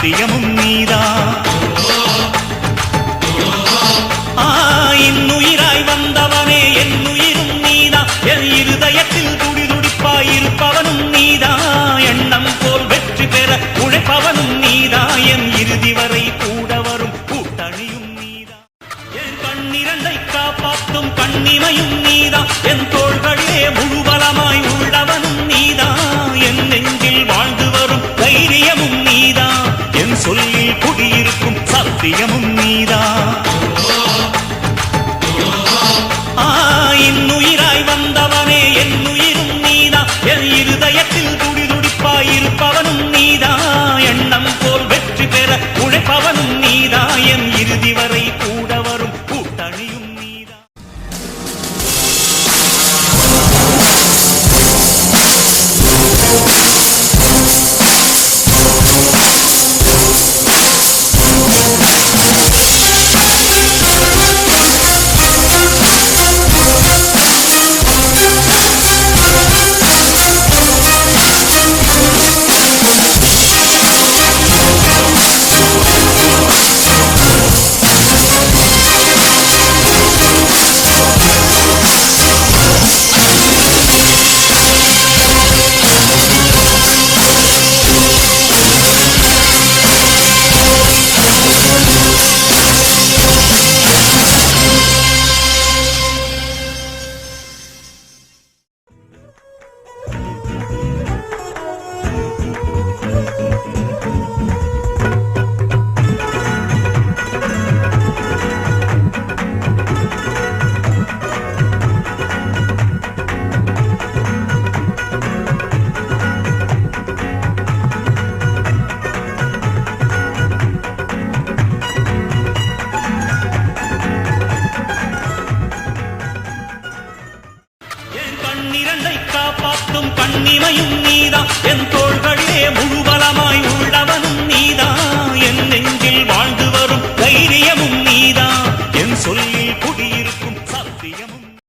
சத்தியமும் நீதான். இன்னுயிராய் வந்தவனே என்னுயிரும் நீதான். என் இருதயத்தில் துடிதுடிப்பாயிருப்பவனும் நீதான். எண்ணம் போல் வெற்றி பெற உழைப்பவனும் நீதான். என் இறுதி வரை கூட வரும் கூட்டணியும் நீதான். என் கண்ணிரண்டை காப்பாற்றும் கண்ணிமையும் நீதான். என் தோள்களிலே முழுபலமாய் உள்ளவனும் நீதான். என் நெஞ்சில் வாழ்ந்து வரும் தைரியமும் நீதான். என் சொல்லில் குடியிருக்கும் சத்தியமும் நீதான். இன்னுயிராய் வந்தவனே என்னுயிரும் நீதான். என் இருதயத்தில் துடிதுடிப்பாயிருப்பவனும் நீதான். எண்ணம் போல் வெற்றி பெற உழைப்பவனும் நீதான். என் இறுதி வரை கூட வரும் கூட்டணியும் நீதான். கண்ணிரண்டை காப்பாற்றும் கண்ணிமையும் நீதான். என் தோள்களில்